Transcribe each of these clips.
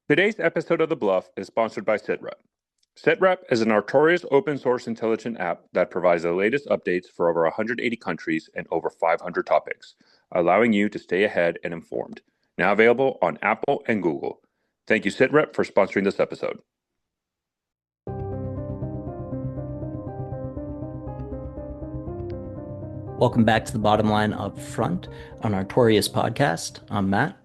Today's episode of The Bluff is sponsored by SitRep. SitRep is an notorious open source intelligent app that provides the latest updates for over 180 countries and over 500 topics, allowing you to stay ahead and informed. Now available on Apple and Google. Thank you, SitRep, for sponsoring this episode. Welcome back to the Bottom Line Up Front on Artorias podcast. I'm Matt.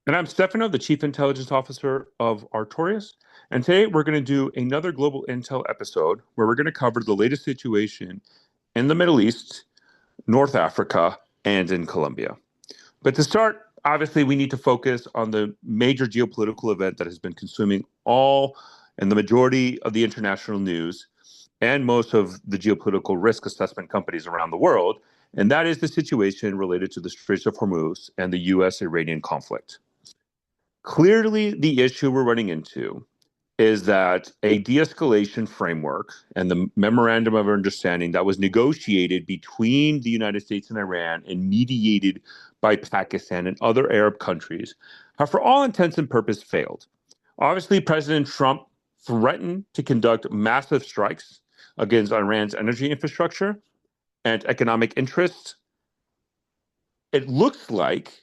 And I'm Stefano, the Chief Intelligence Officer of Artorias. And today we're going to do another Global Intel episode where we're going to cover the latest situation in the Middle East, North Africa, and in Colombia. But to start, obviously, we need to focus on the major geopolitical event that has been consuming all and the majority of the international news and most of the geopolitical risk assessment companies around the world, and that is the situation related to the Straits of Hormuz and the U.S.-Iranian conflict. Clearly, the issue we're running into is that a de-escalation framework and the memorandum of understanding that was negotiated between the United States and Iran and mediated by Pakistan and other Arab countries have, for all intents and purposes, failed. Obviously, President Trump threatened to conduct massive strikes against Iran's energy infrastructure and economic interests. It looks like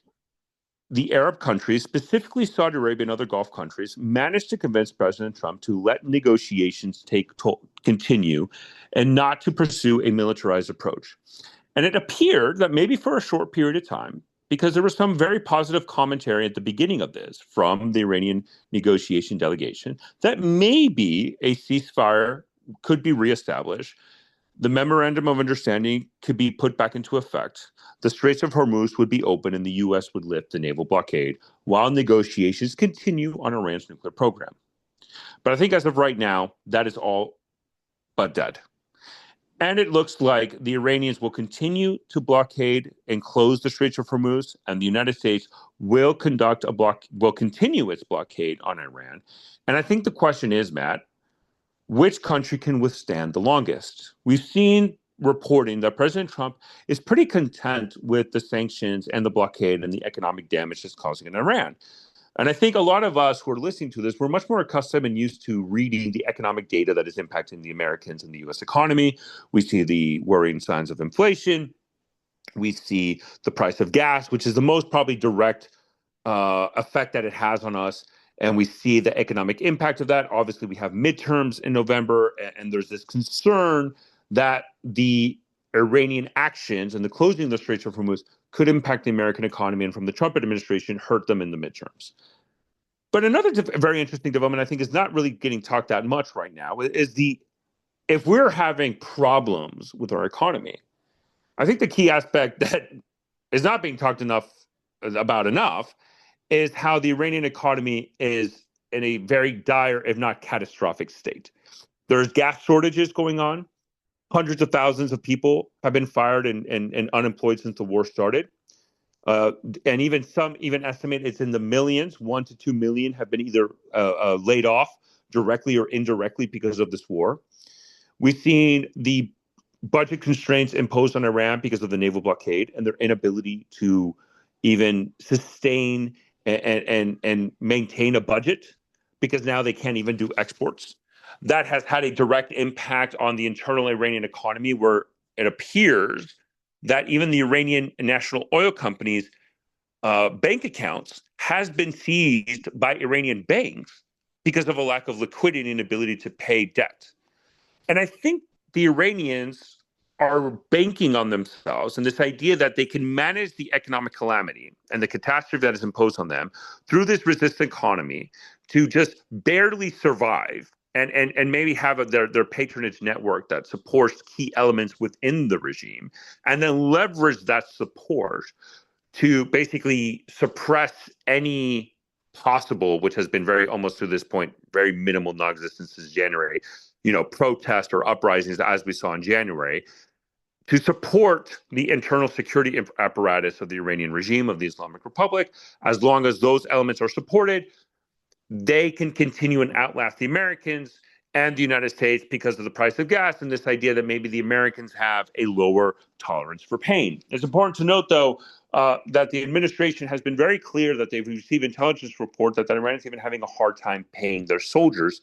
the Arab countries, specifically Saudi Arabia and other Gulf countries, managed to convince President Trump to let negotiations continue and not to pursue a militarized approach. And it appeared that maybe for a short period of time, because there was some very positive commentary at the beginning of this from the Iranian negotiation delegation, that maybe a ceasefire could be reestablished. The memorandum of understanding could be put back into effect. The Straits of Hormuz would be open and the U.S. would lift the naval blockade while negotiations continue on Iran's nuclear program. But I think as of right now, that is all but dead. And it looks like the Iranians will continue to blockade and close the Straits of Hormuz, and the United States will continue its blockade on Iran. And I think the question is, Matt, which country can withstand the longest? We've seen reporting that President Trump is pretty content with the sanctions and the blockade and the economic damage it's causing in Iran. And I think a lot of us who are listening to this, we're much more accustomed and used to reading the economic data that is impacting the Americans and the U.S. economy. We see the worrying signs of inflation. We see the price of gas, which is the most probably direct effect that it has on us. And we see the economic impact of that. Obviously, we have midterms in November, and there's this concern that the Iranian actions and the closing of the Straits of Hormuz could impact the American economy, and from the Trump administration, hurt them in the midterms. But another very interesting development, I think, is not really getting talked that much right now, is if we're having problems with our economy, I think the key aspect that is not being talked enough is how the Iranian economy is in a very dire, if not catastrophic state. There's gas shortages going on. Hundreds of thousands of people have been fired and unemployed since the war started. And some estimate it's in the millions. 1 to 2 million have been either laid off directly or indirectly because of this war. We've seen the budget constraints imposed on Iran because of the naval blockade and their inability to even sustain and maintain a budget, because now they can't even do exports. That has had a direct impact on the internal Iranian economy, where it appears that even the Iranian national oil companies' bank accounts has been seized by Iranian banks because of a lack of liquidity and ability to pay debt. And I think the Iranians are banking on themselves and this idea that they can manage the economic calamity and the catastrophe that is imposed on them through this resistant economy to just barely survive and maybe have their patronage network that supports key elements within the regime, and then leverage that support to basically suppress any possible, which has been very, almost to this point, very minimal, non-existent since January, protest or uprisings as we saw in January, to support the internal security apparatus of the Iranian regime, of the Islamic Republic. As long as those elements are supported, they can continue and outlast the Americans and the United States because of the price of gas and this idea that maybe the Americans have a lower tolerance for pain. It's important to note, though, that the administration has been very clear that they've received intelligence report that Iran is even having a hard time paying their soldiers.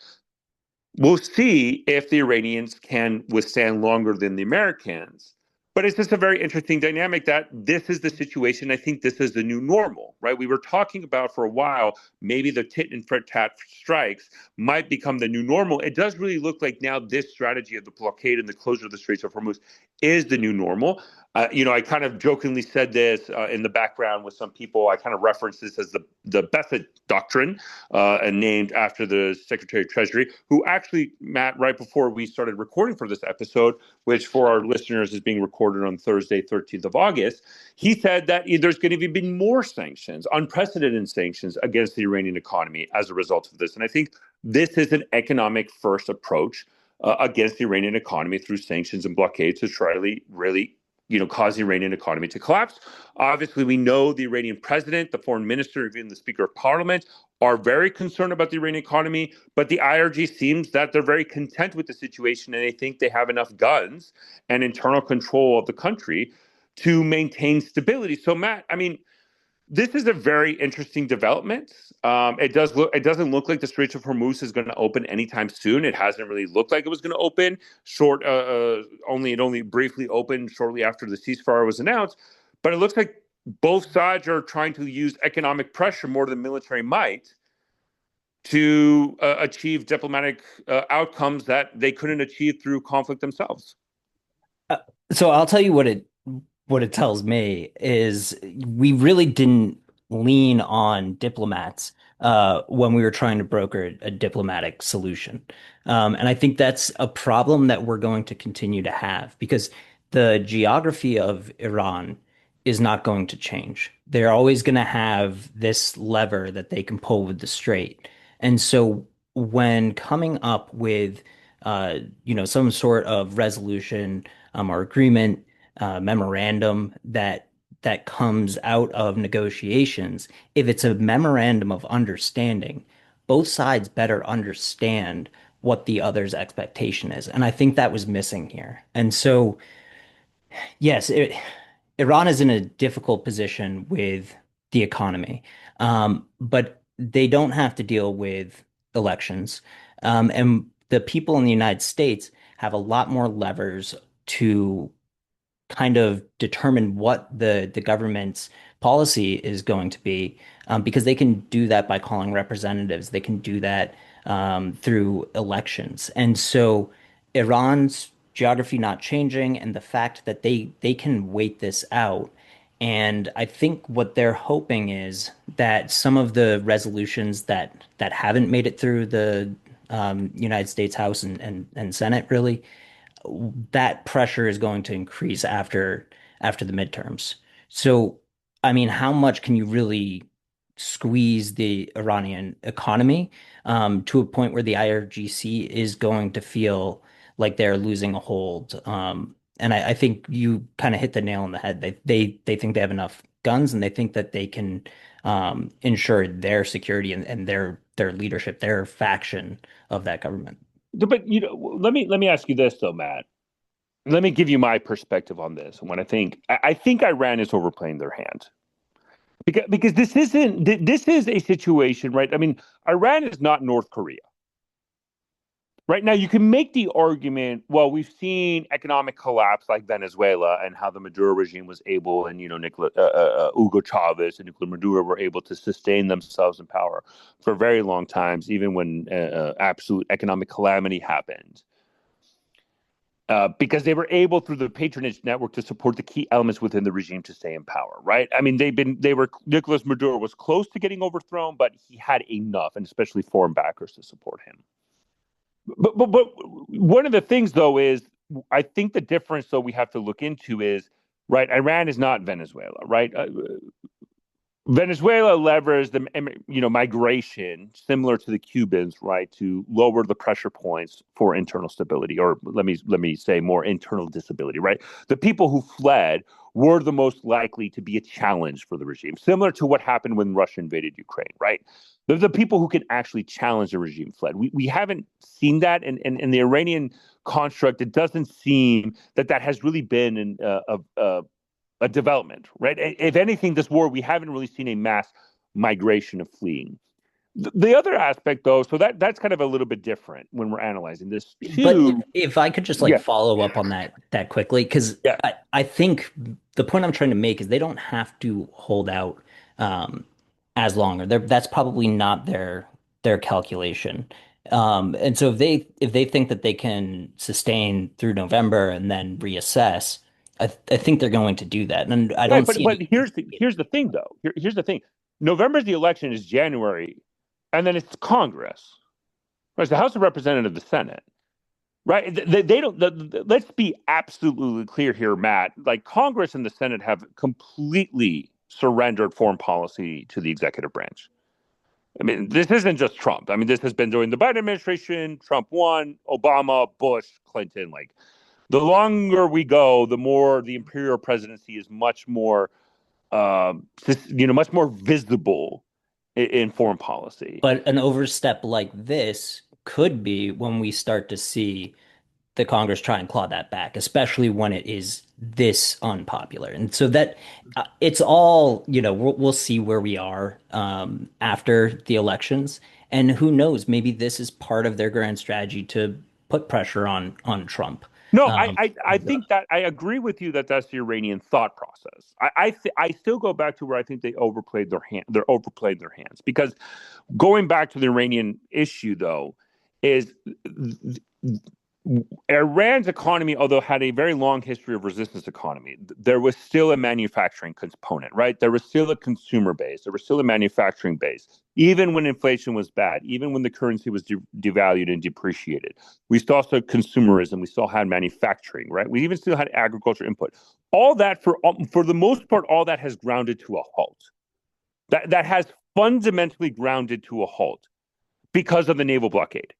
We'll see if the Iranians can withstand longer than the Americans. But it's just a very interesting dynamic that this is the situation. I think this is the new normal, right? We were talking about for a while, maybe the tit and tat strikes might become the new normal. It does really look like now this strategy of the blockade and the closure of the Straits of Hormuz is the new normal. I kind of jokingly said this in the background with some people. I kind of referenced this as the Bethel Doctrine, and named after the Secretary of Treasury, who actually, Matt, right before we started recording for this episode, which for our listeners is being recorded on Thursday, 13th of August, he said that there's going to be more sanctions, unprecedented sanctions against the Iranian economy as a result of this. And I think this is an economic first approach against the Iranian economy through sanctions and blockades to try to really cause the Iranian economy to collapse. Obviously, we know the Iranian president, the foreign minister, even the speaker of parliament are very concerned about the Iranian economy, but the IRG seems that they're very content with the situation and they think they have enough guns and internal control of the country to maintain stability. So, Matt, I mean, this is a very interesting development. It doesn't look like the Straits of Hormuz is going to open anytime soon. It hasn't really looked like it was going to open. It only briefly opened shortly after the ceasefire was announced. But it looks like both sides are trying to use economic pressure more than military might to achieve diplomatic outcomes that they couldn't achieve through conflict themselves. So I'll tell you what it tells me is we really didn't lean on diplomats when we were trying to broker a diplomatic solution. And I think that's a problem that we're going to continue to have because the geography of Iran is not going to change. They're always going to have this lever that they can pull with the strait. And so when coming up with some sort of resolution or agreement memorandum that comes out of negotiations, if it's a memorandum of understanding, both sides better understand what the other's expectation is. And I think that was missing here. And so, yes, Iran is in a difficult position with the economy, but they don't have to deal with elections. And the people in the United States have a lot more levers to kind of determine what the government's policy is going to be, because they can do that by calling representatives. They can do that through elections. And so Iran's geography not changing and the fact that they can wait this out. And I think what they're hoping is that some of the resolutions that haven't made it through the United States House and Senate really that pressure is going to increase after the midterms. So, I mean, how much can you really squeeze the Iranian economy to a point where the IRGC is going to feel like they're losing a hold? And I think you kind of hit the nail on the head. They think they have enough guns and they think that they can ensure their security and their leadership, their faction of that government. But let me ask you this though, Matt. Let me give you my perspective on this. When I think Iran is overplaying their hand because this is a situation, right? I mean, Iran is not North Korea. Right now, you can make the argument, well, we've seen economic collapse like Venezuela and how the Maduro regime was able, and, Hugo Chavez and Nicolas Maduro were able to sustain themselves in power for very long times, even when absolute economic calamity happened. Because they were able, through the patronage network, to support the key elements within the regime to stay in power, right? I mean, Nicolas Maduro was close to getting overthrown, but he had enough, and especially foreign backers, to support him. But one of the things, though, is I think the difference, though, we have to look into is, right, Iran is not Venezuela, right? Venezuela leveraged the migration similar to the Cubans, right, to lower the pressure points for internal stability, or let me say more internal disability, right? The people who fled were the most likely to be a challenge for the regime, similar to what happened when Russia invaded Ukraine, right? The people who can actually challenge the regime fled. We haven't seen that in the Iranian construct. It doesn't seem that has really been a development, right? If anything, this war, we haven't really seen a mass migration of fleeing. The other aspect, though, so that's kind of a little bit different when we're analyzing this But too. if I could just like Yeah, follow up on that quickly, because yeah. I think the point I'm trying to make is they don't have to hold out um, as long, or that's probably not their calculation. And so if they think that they can sustain through November and then reassess, I think they're going to do that. And I Right, don't see but any. here's the thing though. Here's the thing. November's the election is January, and then it's Congress. Right, it's the House of Representatives, the Senate. Right, they don't. Let's be absolutely clear here, Matt. Like Congress and the Senate have completely surrendered foreign policy to the executive branch. I mean, this isn't just Trump. I mean, this has been during the Biden administration. Trump won, Obama, Bush, Clinton. Like the longer we go, the more the imperial presidency is much more much more visible in foreign policy. But an overstep like this could be when we start to see the Congress try and claw that back, especially when it is this unpopular. And so that it's all, we'll see where we are after the elections. And who knows, maybe this is part of their grand strategy to put pressure on Trump. No, Um, I think that I agree with you that that's the Iranian thought process. I still go back to where I think they overplayed their hands because going back to the Iranian issue though is Iran's economy, although had a very long history of resistance economy, there was still a manufacturing component, right? There was still a consumer base. There was still a manufacturing base. Even when inflation was bad, even when the currency was devalued and depreciated, we still saw consumerism. We still had manufacturing, right? We even still had agriculture input. All that, for the most part, all that has grounded to a halt. That has fundamentally grounded to a halt because of the naval blockade.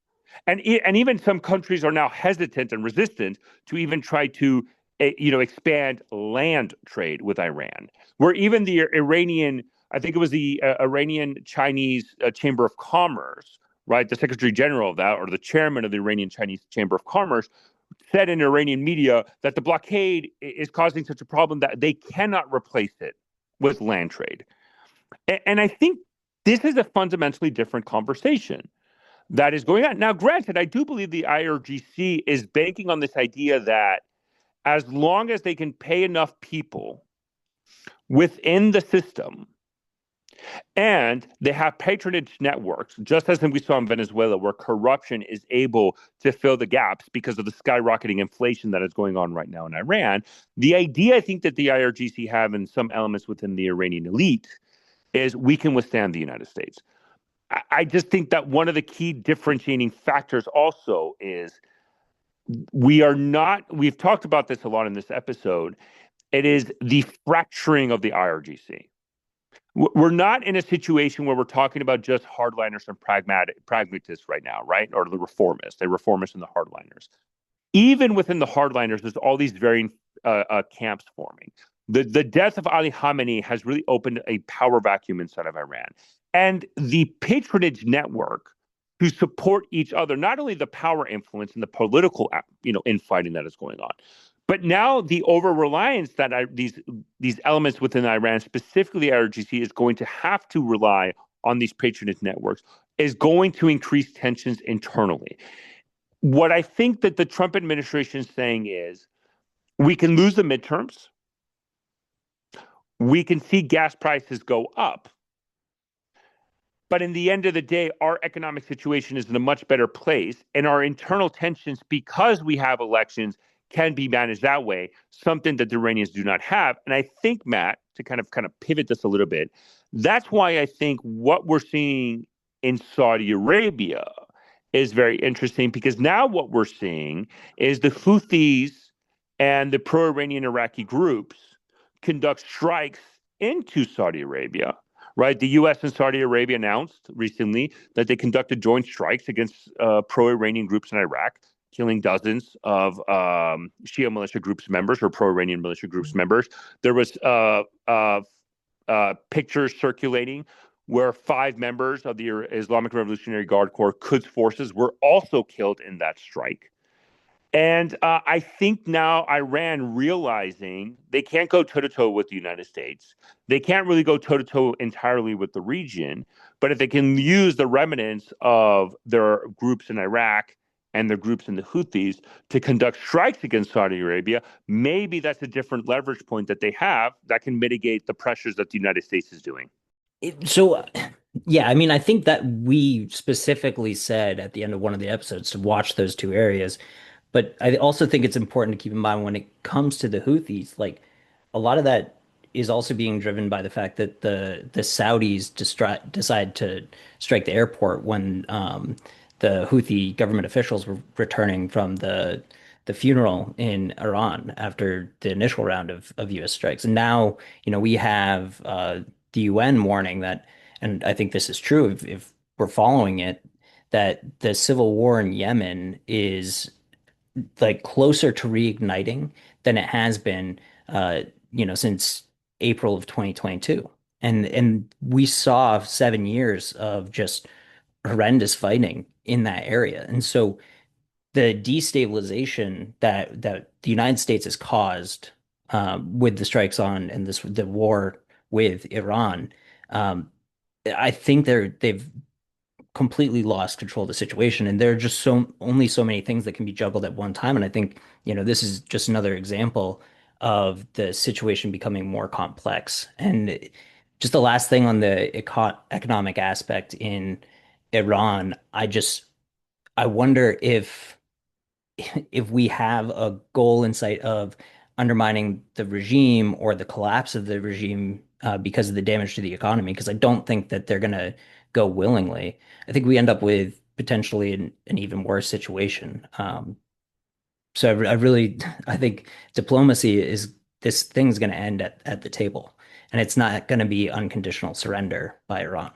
And even some countries are now hesitant and resistant to even try to expand land trade with Iran. Where even the Iranian, I think it was the Iranian Chinese Chamber of Commerce, right? The Secretary General of that, or the chairman of the Iranian Chinese Chamber of Commerce, said in Iranian media that the blockade is causing such a problem that they cannot replace it with land trade. And I think this is a fundamentally different conversation that is going on. Now, granted, I do believe the IRGC is banking on this idea that as long as they can pay enough people within the system and they have patronage networks, just as we saw in Venezuela, where corruption is able to fill the gaps because of the skyrocketing inflation that is going on right now in Iran. The idea I think that the IRGC have and some elements within the Iranian elite is we can withstand the United States. I just think that one of the key differentiating factors also is we've talked about this a lot in this episode. It is the fracturing of the IRGC. We're not in a situation where we're talking about just hardliners and pragmatists right now, right? Or the reformists and the hardliners. Even within the hardliners, there's all these varying camps forming. The death of Ali Khamenei has really opened a power vacuum inside of Iran. And the patronage network to support each other, not only the power influence and the political, infighting that is going on, but now the over reliance that these elements within Iran, specifically IRGC, is going to have to rely on these patronage networks, is going to increase tensions internally. What I think that the Trump administration is saying is we can lose the midterms. We can see gas prices go up. But in the end of the day, our economic situation is in a much better place. And our internal tensions, because we have elections, can be managed that way, something that the Iranians do not have. And I think, Matt, to kind of pivot this a little bit, that's why I think what we're seeing in Saudi Arabia is very interesting, because now what we're seeing is the Houthis and the pro-Iranian Iraqi groups conduct strikes into Saudi Arabia, right? The U.S. and Saudi Arabia announced recently that they conducted joint strikes against pro-Iranian groups in Iraq, killing dozens of Shia militia groups members or pro-Iranian militia groups members. There was pictures circulating where 5 members of the Islamic Revolutionary Guard Corps, Quds forces, were also killed in that strike. And I think now Iran realizing they can't go toe to toe with the United States. They can't really go toe to toe entirely with the region. But if they can use the remnants of their groups in Iraq and their groups in the Houthis to conduct strikes against Saudi Arabia, maybe that's a different leverage point that they have that can mitigate the pressures that the United States is doing. So, yeah, I mean, I think that we specifically said at the end of one of the episodes to watch those two areas. But I also think it's important to keep in mind when it comes to the Houthis, like a lot of that is also being driven by the fact that the Saudis decide to strike the airport when the Houthi government officials were returning from the funeral in Iran after the initial round of U.S. strikes. And now, we have the UN warning that, and I think this is true if we're following it, that the civil war in Yemen is like closer to reigniting than it has been since April of 2022. And we saw 7 years of just horrendous fighting in that area. And so the destabilization that the United States has caused with the strikes on and the war with Iran, um, I think they've completely lost control of the situation. And there are just only so many things that can be juggled at one time. And I think, this is just another example of the situation becoming more complex. And just the last thing on the economic aspect in Iran, I wonder if we have a goal in sight of undermining the regime or the collapse of the regime because of the damage to the economy, because I don't think that they're going to go willingly. I think we end up with potentially an even worse situation. So I really, I think diplomacy is this thing's going to end at the table, and it's not going to be unconditional surrender by Iran.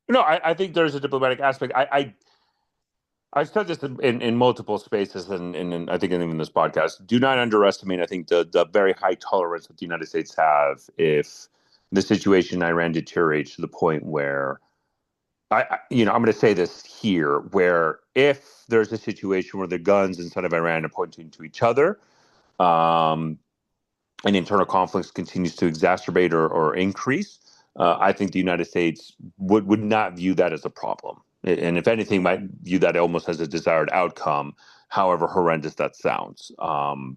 No, I think there's a diplomatic aspect. I've said this in multiple spaces, and I think even this podcast. Do not underestimate, I think, the very high tolerance that the United States have if the situation in Iran deteriorates to the point where I'm going to say this here, where if there's a situation where the guns inside of Iran are pointing to each other, um, and internal conflicts continues to exacerbate or increase, I think the United States would not view that as a problem, and if anything, might view that almost as a desired outcome, however horrendous that sounds,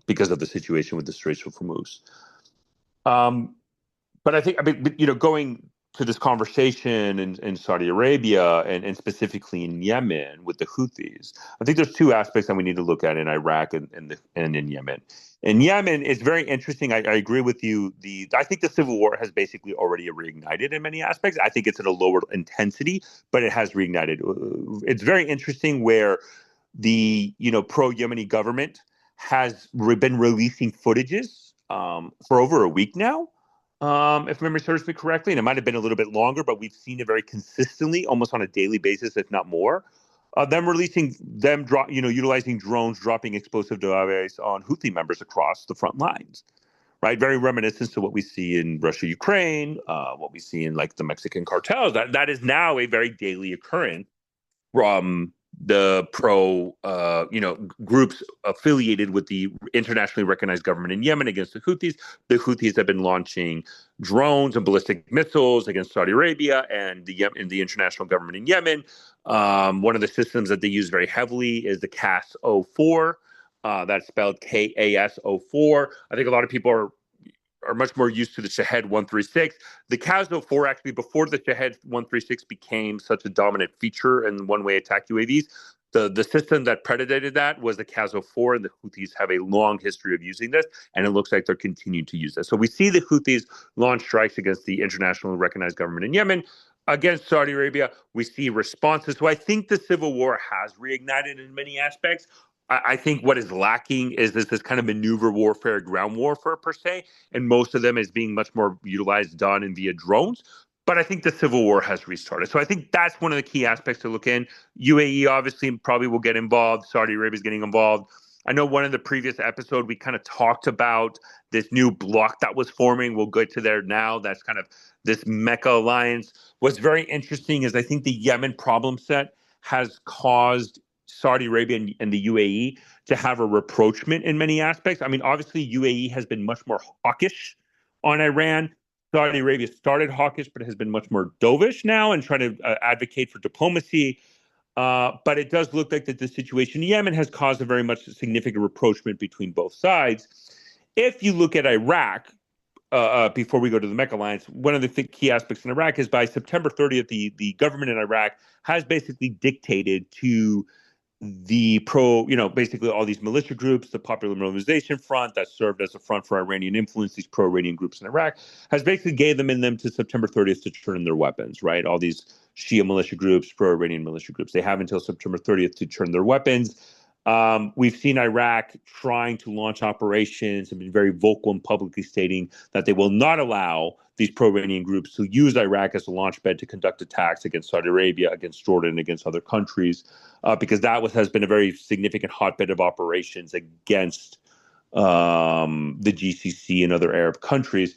because of the situation with the Straits of Hormuz. Um, but I mean, going to this conversation in Saudi Arabia and specifically in Yemen with the Houthis, I think there's two aspects that we need to look at in Iraq and in Yemen. In Yemen, it's very interesting. I agree with you. I think the civil war has basically already reignited in many aspects. I think it's at a lower intensity, but it has reignited. It's very interesting where the pro-Yemeni government has been releasing footages for over a week now, if memory serves me correctly, and it might have been a little bit longer, but we've seen it very consistently, almost on a daily basis, if not more. Utilizing drones, dropping explosive devices on Houthi members across the front lines, right? Very reminiscent to what we see in Russia, Ukraine, what we see in like the Mexican cartels. That is now a very daily occurrence from the groups affiliated with the internationally recognized government in Yemen against the Houthis. The Houthis have been launching drones and ballistic missiles against Saudi Arabia and the international government in Yemen. One of the systems that they use very heavily is the CAS-04. That's spelled KAS-04. I think a lot of people are much more used to the Shahed 136. The CAS-04, actually, before the Shahed 136 became such a dominant feature in one-way attack UAVs, the system that predated that was the CAS-04, and the Houthis have a long history of using this, and it looks like they're continuing to use this. So we see the Houthis launch strikes against the internationally recognized government in Yemen. Against Saudi Arabia, we see responses. So I think the civil war has reignited in many aspects. I think what is lacking is this kind of maneuver warfare, ground warfare per se, and most of them is being much more utilized, done, and via drones. But I think the civil war has restarted. So I think that's one of the key aspects to look in. UAE obviously probably will get involved. Saudi Arabia is getting involved. I know one of the previous episode we kind of talked about this new bloc that was forming. We'll get to there now. That's kind of this Mecca alliance. What's very interesting is I think the Yemen problem set has caused Saudi Arabia and the UAE to have a rapprochement in many aspects. I mean, obviously, UAE has been much more hawkish on Iran. Saudi Arabia started hawkish, but has been much more dovish now and trying to advocate for diplomacy. But it does look like that the situation in Yemen has caused a very much significant rapprochement between both sides. If you look at Iraq, before we go to the Mecca Alliance, one of the key aspects in Iraq is by September 30th, the government in Iraq has basically dictated to basically all these militia groups, the Popular Mobilization Front that served as a front for Iranian influence, these pro-Iranian groups in Iraq, has basically gave them in them to September 30th to turn in their weapons, right? All these Shia militia groups, pro-Iranian militia groups, they have until September 30th to turn their weapons. We've seen Iraq trying to launch operations and been very vocal and publicly stating that they will not allow these pro-Iranian groups to use Iraq as a launchpad to conduct attacks against Saudi Arabia, against Jordan, against other countries, because has been a very significant hotbed of operations against the GCC and other Arab countries.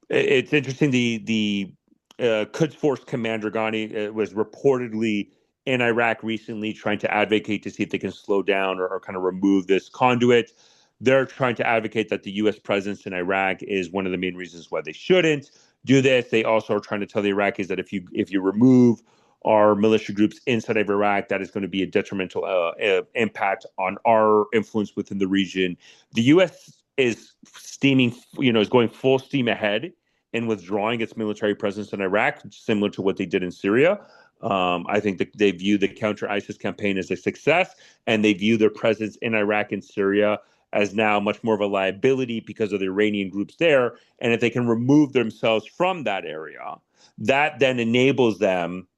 It's interesting. The Quds Force Commander Ghani was reportedly in Iraq recently, trying to advocate to see if they can slow down or kind of remove this conduit. They're trying to advocate that the U.S. presence in Iraq is one of the main reasons why they shouldn't do this. They also are trying to tell the Iraqis that if you remove our militia groups inside of Iraq, that is going to be a detrimental impact on our influence within the region. The U.S. is is going full steam ahead in withdrawing its military presence in Iraq, similar to what they did in Syria. I think that they view the counter ISIS campaign as a success, and they view their presence in Iraq and Syria as now much more of a liability because of the Iranian groups there. And if they can remove themselves from that area, that then enables them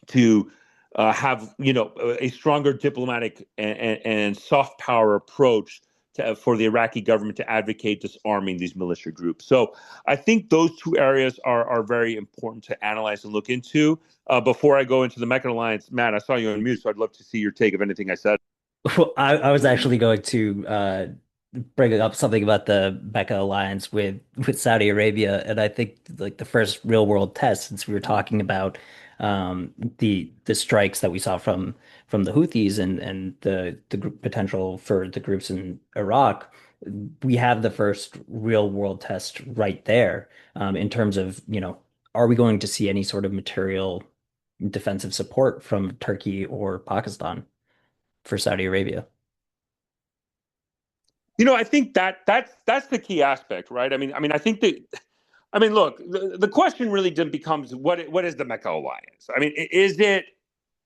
to have a stronger diplomatic and soft power approach for the Iraqi government to advocate disarming these militia groups. So I think those two areas are very important to analyze and look into. Before I go into the Meccan Alliance, Matt, I saw you on mute, so I'd love to see your take of anything I said. Well, I was actually going to bring up something about the Mecca alliance with Saudi Arabia, and I think like the first real world test, since we were talking about the strikes that we saw from the Houthis and the potential for the groups in Iraq, we have the first real world test right there in terms of, are we going to see any sort of material defensive support from Turkey or Pakistan for Saudi Arabia? I think that's the key aspect, right? I think that. Look, the question really then becomes what is the Mecca alliance? Is it?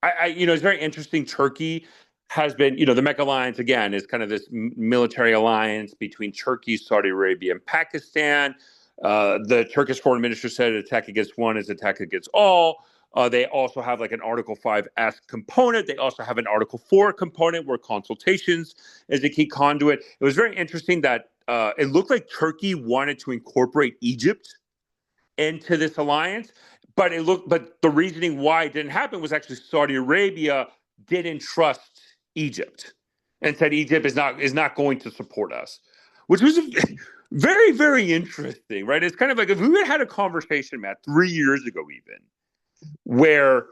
It's very interesting. Turkey has been, the Mecca alliance again is kind of this military alliance between Turkey, Saudi Arabia, and Pakistan. The Turkish foreign minister said attack against one is attack against all. They also have like an Article 5S component. They also have an Article 4 component where consultations is a key conduit. It was very interesting that it looked like Turkey wanted to incorporate Egypt into this alliance, but the reasoning why it didn't happen was actually Saudi Arabia didn't trust Egypt and said Egypt is not going to support us, which was very, very interesting, right? It's kind of like if we had a conversation, Matt, 3 years ago, even where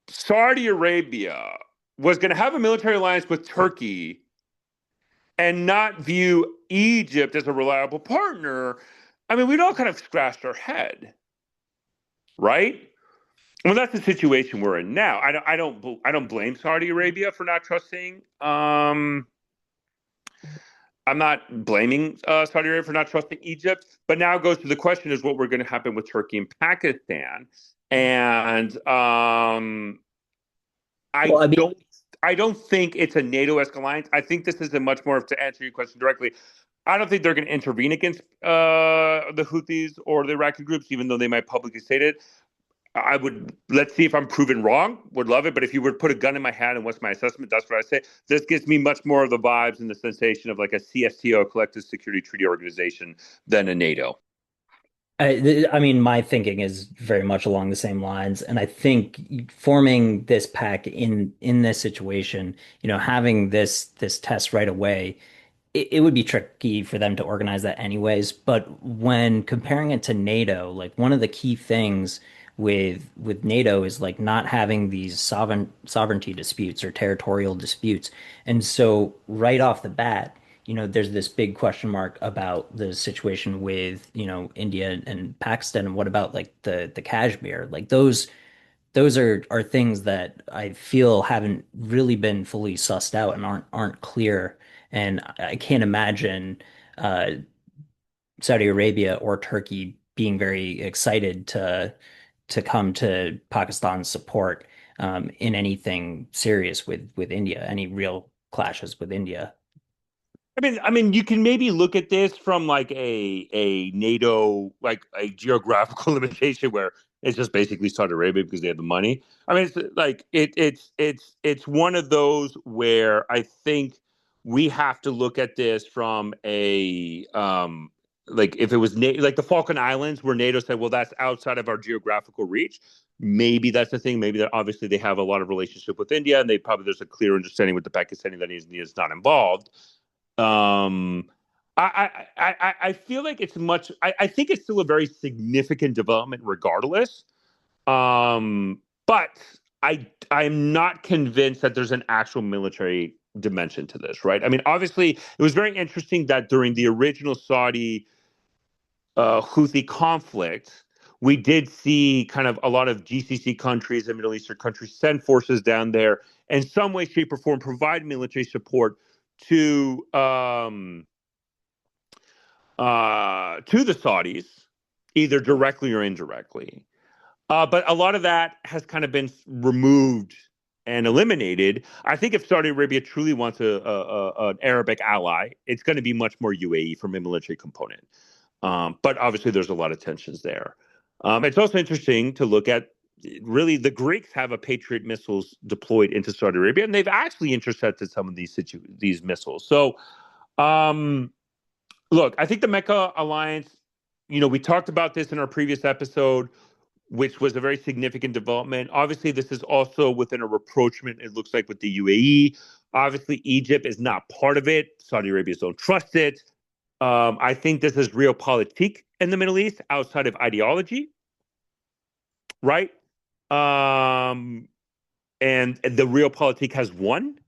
Saudi Arabia was going to have a military alliance with Turkey and not view Egypt as a reliable partner, we'd all kind of scratched our head, right? Well, that's the situation we're in now. I don't blame Saudi Arabia for not trusting. I'm not blaming Saudi Arabia for not trusting Egypt, but now it goes to the question is what we're going to happen with Turkey and Pakistan, and Well, I mean, I don't think it's a NATO-esque alliance. I think this is a much more, to answer your question directly, I don't think they're going to intervene against the Houthis or the Iraqi groups, even though they might publicly state it. Let's see if I'm proven wrong. Would love it. But if you were to put a gun in my hand and what's my assessment, that's what I say. This gives me much more of the vibes and the sensation of like a CSTO, a Collective Security Treaty Organization, than a NATO. my thinking is very much along the same lines, and I think forming this pack in this situation, having this test right away, it would be tricky for them to organize that anyways. But when comparing it to NATO, like one of the key things with NATO is like not having these sovereignty disputes or territorial disputes. And so right off the bat, there's this big question mark about the situation with, India and Pakistan, and what about like the Kashmir? Like those are things that I feel haven't really been fully sussed out and aren't clear. And I can't imagine uh, Saudi Arabia or Turkey being very excited to come to Pakistan's support in anything serious with India, any real clashes with India. I mean, you can maybe look at this from like a NATO, like a geographical limitation where it's just basically Saudi Arabia because they have the money. I mean, it's like it's one of those where I think we have to look at this from a like if it was like the Falkland Islands where NATO said, well, that's outside of our geographical reach. Maybe that's the thing. Maybe that obviously they have a lot of relationship with India, and they probably there's a clear understanding with the Pakistani that India is not involved. um, I feel like it's much. I think it's still a very significant development, regardless. But I'm not convinced that there's an actual military dimension to this, right? I mean, obviously, it was very interesting that during the original Saudi Houthi conflict, we did see kind of a lot of GCC countries and Middle Eastern countries send forces down there, in some way, shape, or form, provide military support to the Saudis, either directly or indirectly. But a lot of that has kind of been removed and eliminated. I think if Saudi Arabia truly wants an Arabic ally, it's going to be much more UAE from a military component. But obviously, there's a lot of tensions there. It's also interesting to look at really the Greeks have a Patriot missiles deployed into Saudi Arabia, and they've actually intercepted some of these missiles. So, um, look, I think the Mecca alliance. We talked about this in our previous episode, which was a very significant development. Obviously, this is also within a rapprochement, it looks like, with the UAE. Obviously, Egypt is not part of it. Saudi Arabia don't trust it. I think this is realpolitik in the Middle East outside of ideology, right? Um, and the realpolitik has won.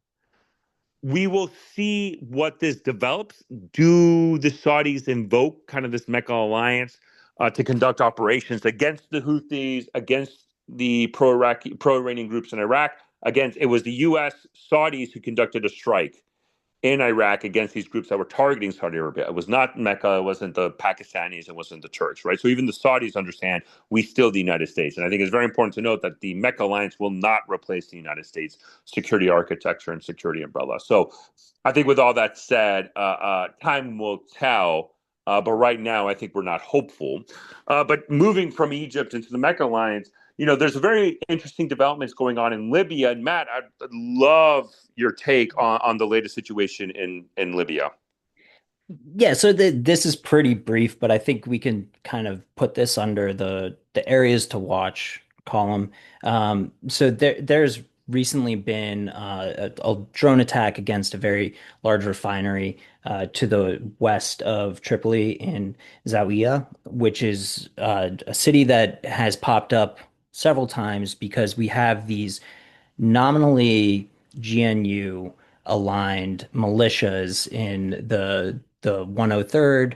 We will see what this develops. Do the Saudis invoke kind of this Mecca alliance to conduct operations against the Houthis, against the pro-Iraqi, pro-Iranian groups in Iraq? Against it was the U.S. Saudis who conducted a strike in Iraq against these groups that were targeting Saudi Arabia. It was not Mecca, it wasn't the Pakistanis, it wasn't the Turks, right? So even the Saudis understand we still the United States. And I think it's very important to note that the Mecca alliance will not replace the United States security architecture and security umbrella. So I think with all that said, time will tell. But right now, I think we're not hopeful. But moving from Egypt into the Mecca alliance, there's very interesting developments going on in Libya. And Matt, I'd love your take on the latest situation in Libya. Yeah, so this is pretty brief, but I think we can kind of put this under the areas to watch column. So there's recently been a drone attack against a very large refinery to the west of Tripoli in Zawiya, which is a city that has popped up several times because we have these nominally GNU aligned militias in the 103rd,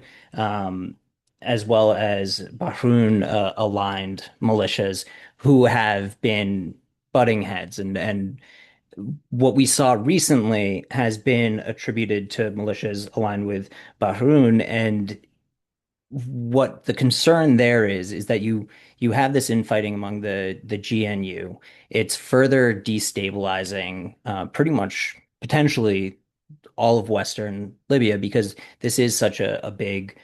as well as Bahrain aligned militias who have been butting heads, and what we saw recently has been attributed to militias aligned with Bahrain. And what the concern there is that you have this infighting among the GNU. It's further destabilizing pretty much potentially all of Western Libya because this is such a big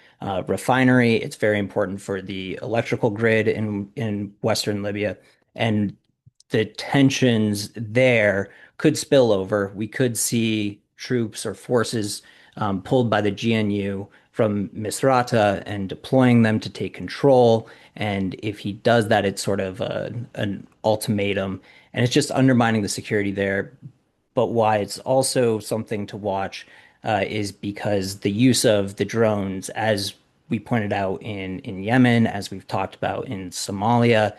refinery. It's very important for the electrical grid in Western Libya, and the tensions there could spill over. We could see troops or forces pulled by the GNU from Misrata and deploying them to take control. And if he does that, it's sort of an ultimatum, and it's just undermining the security there. But why it's also something to watch is because the use of the drones, as we pointed out in Yemen, as we've talked about in Somalia,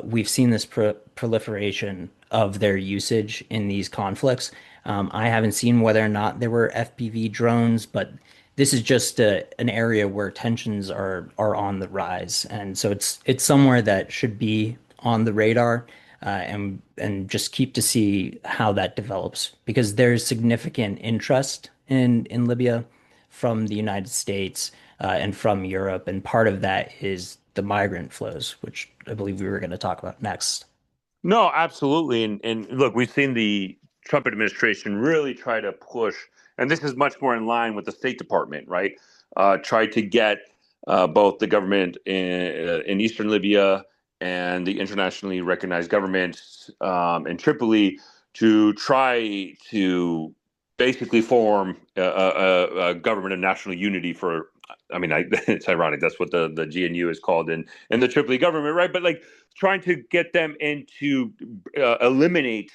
we've seen this proliferation of their usage in these conflicts. I haven't seen whether or not there were FPV drones, but this is just an area where tensions are on the rise, and so it's somewhere that should be on the radar, and just keep to see how that develops because there's significant interest in Libya from the United States and from Europe, and part of that is the migrant flows, which I believe we were going to talk about next. No, absolutely. And look, we've seen the Trump administration really try to push, and this is much more in line with the State Department, right? Try to get both the government in Eastern Libya and the internationally recognized government in Tripoli to try to basically form a government of national unity for. I mean, it's ironic. That's what the GNU is called in the Tripoli government, right? But like trying to get them into eliminate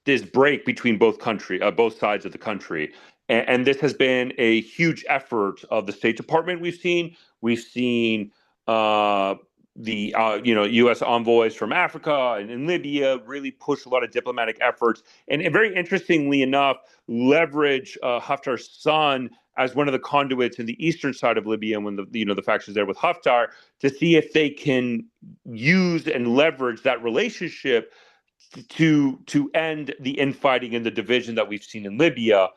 this break between both sides of the country. And this has been a huge effort of the State Department. We've seen the U.S. envoys from Africa and in Libya really push a lot of diplomatic efforts, and very interestingly enough, leverage Haftar's son as one of the conduits in the eastern side of Libya when the factions there with Haftar to see if they can use and leverage that relationship to end the infighting and the division that we've seen in Libya.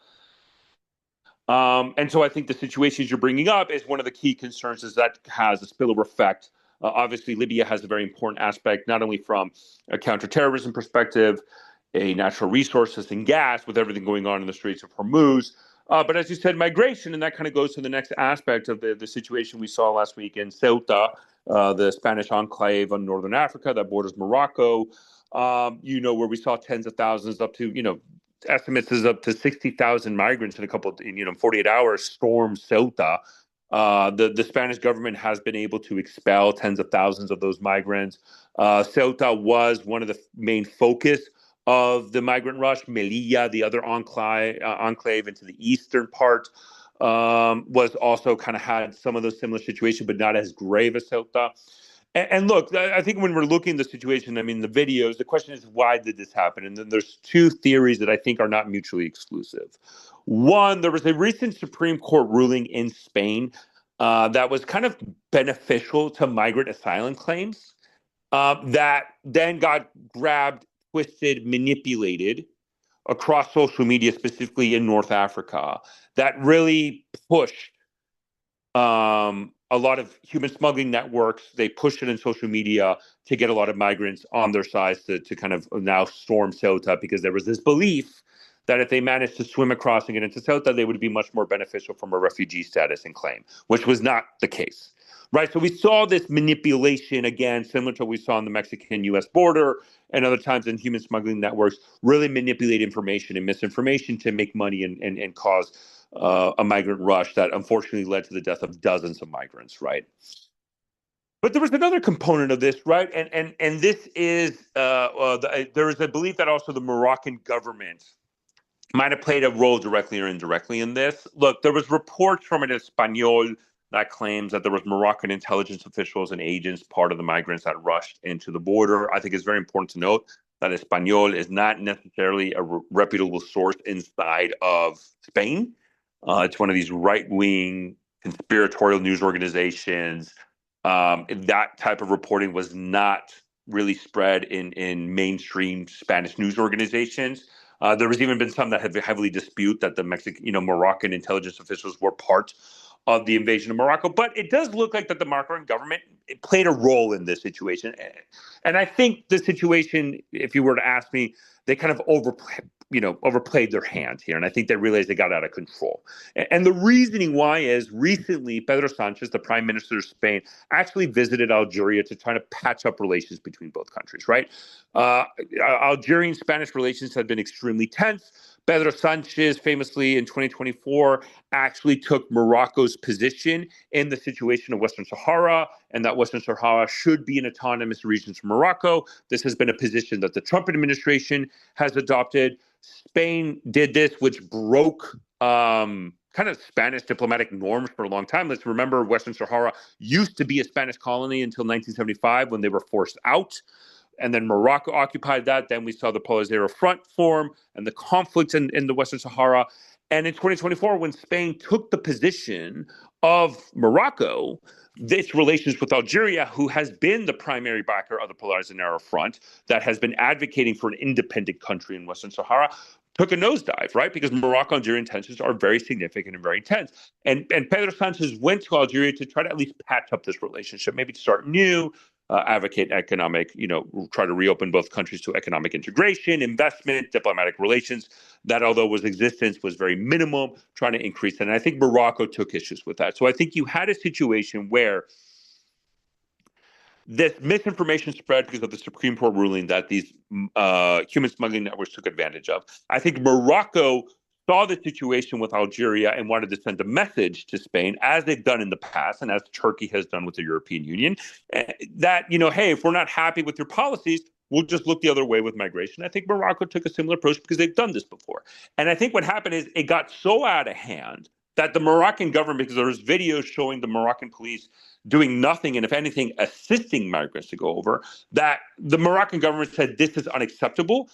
And so I think the situations you're bringing up is one of the key concerns is that has a spillover effect. Obviously, Libya has a very important aspect, not only from a counterterrorism perspective, a natural resources and gas with everything going on in the Straits of Hormuz, but as you said, migration, and that kind of goes to the next aspect of the situation we saw last week in Ceuta, the Spanish enclave on northern Africa that borders Morocco. Where we saw tens of thousands, up to estimates is up to 60,000 migrants in 48 hours storm Ceuta. The Spanish government has been able to expel tens of thousands of those migrants. Ceuta was one of the main focus of the migrant rush. Melilla, the other enclave into the eastern part, was also kind of had some of those similar situations, but not as grave as Ceuta. And look, I think when we're looking at the situation, I mean, the videos, the question is, why did this happen? And then there's two theories that I think are not mutually exclusive. One, there was a recent Supreme Court ruling in Spain that was kind of beneficial to migrant asylum claims that then got grabbed, twisted, manipulated across social media, specifically in North Africa, that really pushed a lot of human smuggling networks. They pushed it in social media to get a lot of migrants on their side to kind of now storm Ceuta because there was this belief that if they managed to swim across and get into Ceuta, they would be much more beneficial from a refugee status and claim, which was not the case. Right. So we saw this manipulation again, similar to what we saw on the Mexican US border and other times in human smuggling networks, really manipulate information and misinformation to make money and cause a migrant rush that unfortunately led to the death of dozens of migrants, right? But there was another component of this, right? And this is there is a belief that also the Moroccan government might have played a role directly or indirectly in this. Look, there was reports from an Espanol that claims that there was Moroccan intelligence officials and agents, part of the migrants that rushed into the border. I think it's very important to note that Espanol is not necessarily a reputable source inside of Spain. It's one of these right-wing conspiratorial news organizations. That type of reporting was not really spread in mainstream Spanish news organizations. There has even been some that have heavily dispute that the Moroccan intelligence officials were part of the invasion of Morocco. But it does look like that the Moroccan government played a role in this situation. And I think the situation, if you were to ask me, they kind of overplayed their hand here. And I think they realized they got out of control. And the reasoning why is recently Pedro Sanchez, the prime minister of Spain, actually visited Algeria to try to patch up relations between both countries, right? Algerian-Spanish relations had been extremely tense. Pedro Sanchez famously in 2024 actually took Morocco's position in the situation of Western Sahara, and that Western Sahara should be an autonomous region for Morocco. This has been a position that the Trump administration has adopted. Spain did this, which broke kind of Spanish diplomatic norms for a long time. Let's remember Western Sahara used to be a Spanish colony until 1975 when they were forced out. And then Morocco occupied that. Then we saw the Polisario Front form and the conflicts in the Western Sahara. And in 2024, when Spain took the position of Morocco, its relations with Algeria, who has been the primary backer of the Polisario Front, that has been advocating for an independent country in Western Sahara, took a nosedive, right? Because Morocco-Algerian tensions are very significant and very tense. And Pedro Sanchez went to Algeria to try to at least patch up this relationship, maybe to start new, advocate economic, try to reopen both countries to economic integration, investment, diplomatic relations. That, although was existence, was very minimal, trying to increase it. And I think Morocco took issues with that. So I think you had a situation where this misinformation spread because of the Supreme Court ruling that these human smuggling networks took advantage of. I think Morocco saw the situation with Algeria and wanted to send a message to Spain, as they've done in the past, and as Turkey has done with the European Union, that, hey, if we're not happy with your policies, we'll just look the other way with migration. I think Morocco took a similar approach because they've done this before. And I think what happened is it got so out of hand that the Moroccan government, because there was videos showing the Moroccan police doing nothing and, if anything, assisting migrants to go over, that the Moroccan government said this is unacceptable,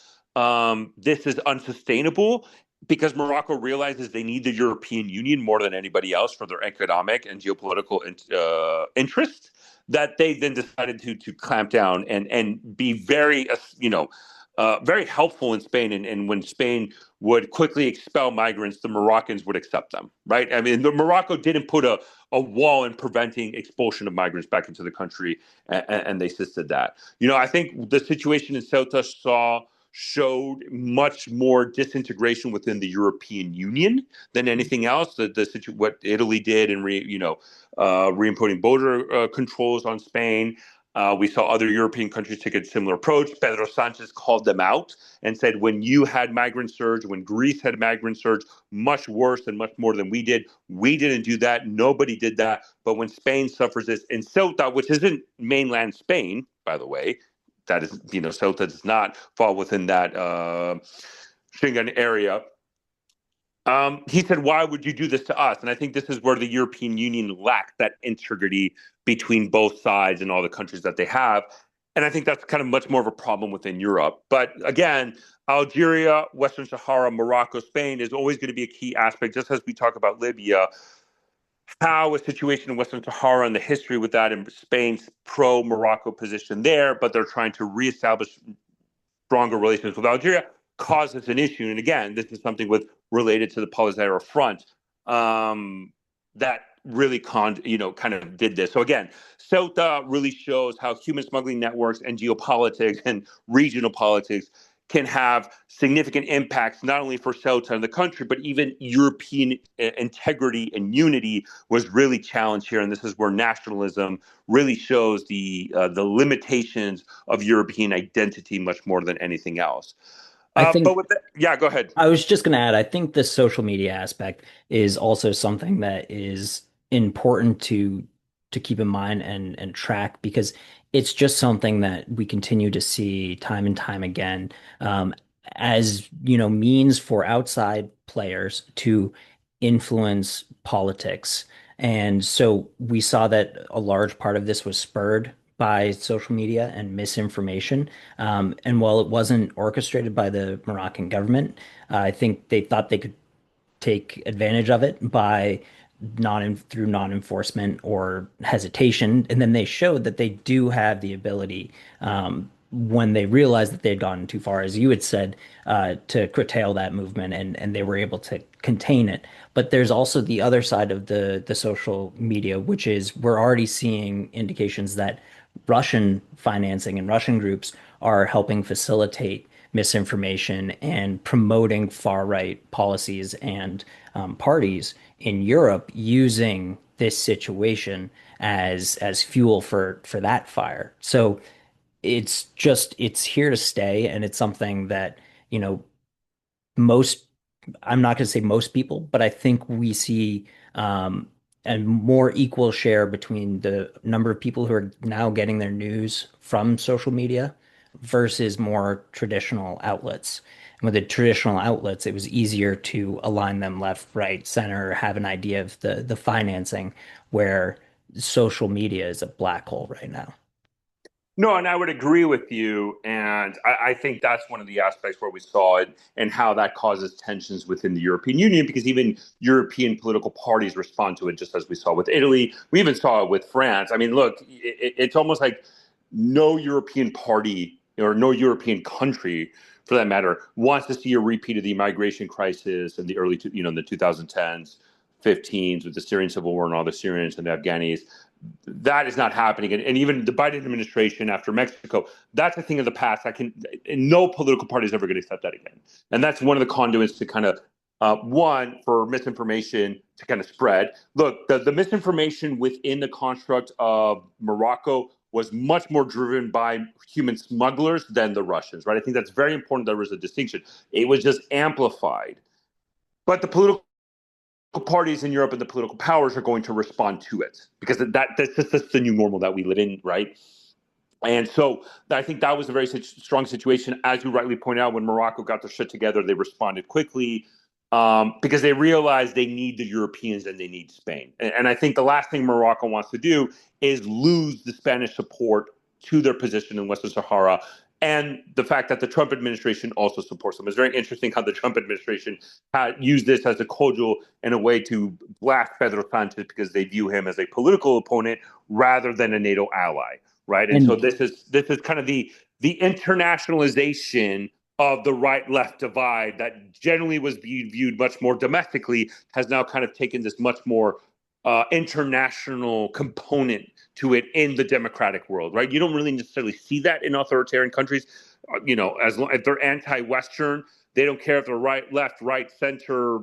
this is unsustainable, because Morocco realizes they need the European Union more than anybody else for their economic and geopolitical interests, that they then decided to clamp down and be very, very helpful in Spain. And when Spain would quickly expel migrants, the Moroccans would accept them, right? I mean, the Morocco didn't put a wall in preventing expulsion of migrants back into the country, and they assisted that. I think the situation in Ceuta showed much more disintegration within the European Union than anything else. What Italy did in re-imposing border controls on Spain. We saw other European countries take a similar approach. Pedro Sanchez called them out and said, when you had migrant surge, when Greece had migrant surge, much worse and much more than we didn't do that. Nobody did that. But when Spain suffers this in Ceuta, which isn't mainland Spain, by the way, that is, Ceuta does not fall within that Schengen area. He said, why would you do this to us? And I think this is where the European Union lacks that integrity between both sides and all the countries that they have. And I think that's kind of much more of a problem within Europe. But again, Algeria, Western Sahara, Morocco, Spain is always going to be a key aspect, just as we talk about Libya, how a situation in Western Sahara and the history with that, and Spain's pro-Morocco position there, but they're trying to reestablish stronger relations with Algeria, causes an issue. And again, this is something related to the Polisario Front that really kind of did this. So again, Ceuta really shows how human smuggling networks and geopolitics and regional politics can have significant impacts, not only for Ceuta and the country, but even European integrity and unity was really challenged here. And this is where nationalism really shows the limitations of European identity much more than anything else. I But think with that, yeah, go ahead. I was just going to add, I think the social media aspect is also something that is important to keep in mind and track, because it's just something that we continue to see time and time again, as means for outside players to influence politics. And so we saw that a large part of this was spurred by social media and misinformation. And while it wasn't orchestrated by the Moroccan government, I think they thought they could take advantage of it by through non-enforcement or hesitation. And then they showed that they do have the ability, when they realized that they had gone too far, as you had said, to curtail that movement, and they were able to contain it. But there's also the other side of the social media, which is we're already seeing indications that Russian financing and Russian groups are helping facilitate misinformation and promoting far-right policies and parties in Europe, using this situation as fuel for that fire. So it's here to stay, and it's something that, most, I'm not going to say most people, but I think we see a more equal share between the number of people who are now getting their news from social media, versus more traditional outlets. And with the traditional outlets, it was easier to align them left, right, center, have an idea of the financing, where social media is a black hole right now. No, and I would agree with you. And I think that's one of the aspects where we saw it and how that causes tensions within the European Union, because even European political parties respond to it, just as we saw with Italy. We even saw it with France. I mean, look, it's almost like no European party or no European country, for that matter, wants to see a repeat of the migration crisis in the in the 2010s, 15s with the Syrian civil war and all the Syrians and the Afghanis. That is not happening. And even the Biden administration after Mexico, that's a thing of the past. No political party is ever going to accept that again. And that's one of the conduits to kind of, one, for misinformation to kind of spread. Look, the misinformation within the construct of Morocco was much more driven by human smugglers than the Russians, right? I think that's very important. There was a distinction. It was just amplified. But the political parties in Europe and the political powers are going to respond to it because that's the new normal that we live in, right? And so I think that was a very strong situation. As you rightly point out, when Morocco got their shit together, they responded quickly because they realized they need the Europeans and they need Spain. And I think the last thing Morocco wants to do is lose the Spanish support to their position in Western Sahara. And the fact that the Trump administration also supports them. It's very interesting how the Trump administration had used this as a cudgel in a way to blast Pedro Sanchez because they view him as a political opponent rather than a NATO ally, right? And so And this is kind of the internationalization of the right left divide that generally was viewed much more domestically has now kind of taken this much more international component to it in the democratic world, right? You don't really necessarily see that in authoritarian countries. As long if they're anti-Western, they don't care if they're right, left, right, center,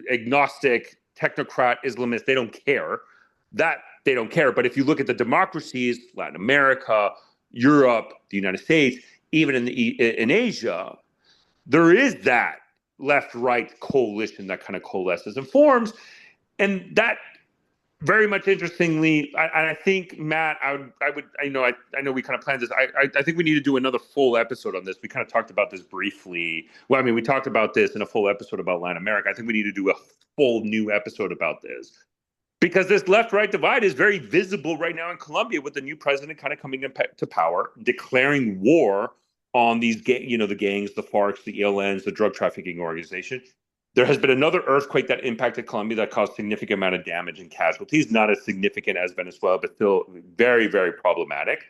agnostic, technocrat, Islamist. They don't care. That they don't care. But if you look at the democracies, Latin America, Europe, the United States, even in Asia, there is that left-right coalition that kind of coalesces and forms, and that very much interestingly, I think Matt, I know we kind of planned this. I think we need to do another full episode on this. We kind of talked about this briefly. Well, I mean, we talked about this in a full episode about Latin America. I think we need to do a full new episode about this because this left-right divide is very visible right now in Colombia with the new president kind of coming into power, declaring war on the gangs, the FARC, the ELNs, the drug trafficking organization. There has been another earthquake that impacted Colombia that caused significant amount of damage and casualties, not as significant as Venezuela, but still very, very problematic.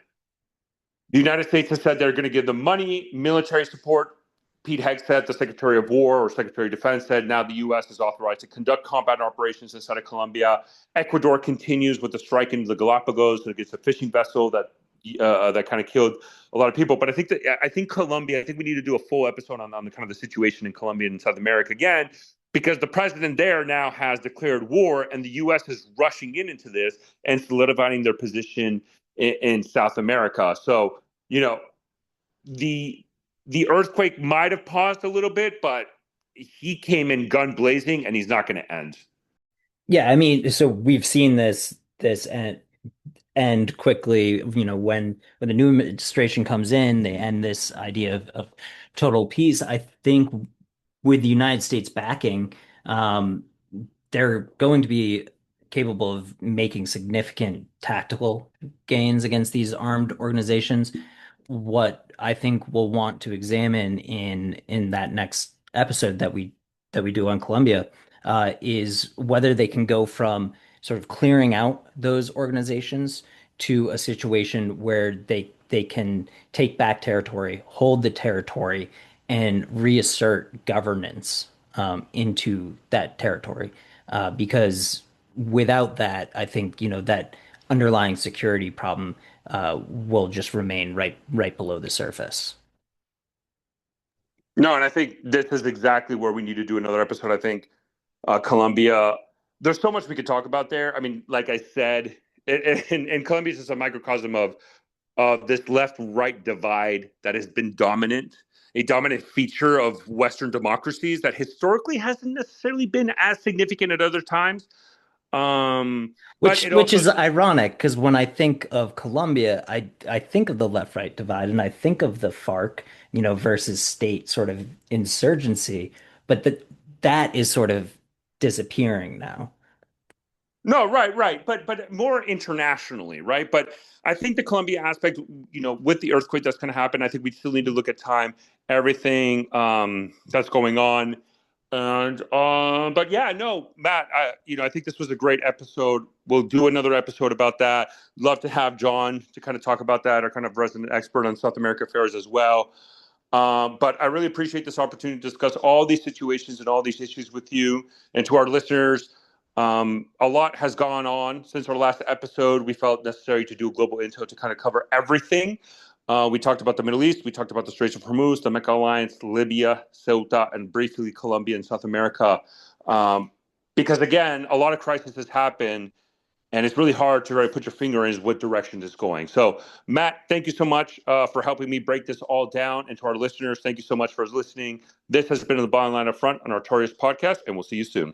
The United States has said they're going to give them money, military support. Pete Hegseth, the Secretary of War or Secretary of Defense, said now the U.S. is authorized to conduct combat operations inside of Colombia. Ecuador continues with the strike in the Galapagos against a fishing vessel that kind of killed a lot of people. But I think Colombia. I think we need to do a full episode on the kind of the situation in Colombia and South America again, because the president there now has declared war, and the U.S. is rushing into this and solidifying their position in South America. So the the earthquake might have paused a little bit, but he came in gun blazing, and he's not going to end. yeah, I mean, so we've seen this end quickly, when the new administration comes in, they end this idea of total peace. I think with the United States backing, um, they're going to be capable of making significant tactical gains against these armed organizations. What I think we'll want to examine in that next episode that we do on Colombia is whether they can go from sort of clearing out those organizations to a situation where they can take back territory, hold the territory, and reassert governance into that territory. Because without that, I think, that underlying security problem will just remain right below the surface. No, and I think this is exactly where we need to do another episode. I think Colombia, there's so much we could talk about there. I mean, like I said, and Colombia is just a microcosm of this left-right divide that has been dominant, a dominant feature of Western democracies that historically hasn't necessarily been as significant at other times. But it Which also, is ironic because when I think of Colombia, I think of the left-right divide and I think of the FARC, versus state sort of insurgency, but that is sort of disappearing now. no, right, right, but more internationally, right? But I think the Colombia aspect, with the earthquake that's going to happen, I think we still need to look at time, everything that's going on, and but yeah, no, Matt, I think this was a great episode. We'll do another episode about that. Love to have John to kind of talk about that, our kind of resident expert on South America affairs as well. But I really appreciate this opportunity to discuss all these situations and all these issues with you and to our listeners. A lot has gone on since our last episode. We felt necessary to do a global intel to kind of cover everything. We talked about the Middle East, we talked about the Straits of Hormuz, the Mecca Alliance, Libya, Ceuta, and briefly Colombia and South America. Um, because again, a lot of crises has happened, and it's really hard to really put your finger in what direction it's going. So, Matt, thank you so much for helping me break this all down. And to our listeners, thank you so much for listening. This has been the Bottom Line Up Front on Artorias podcast, and we'll see you soon.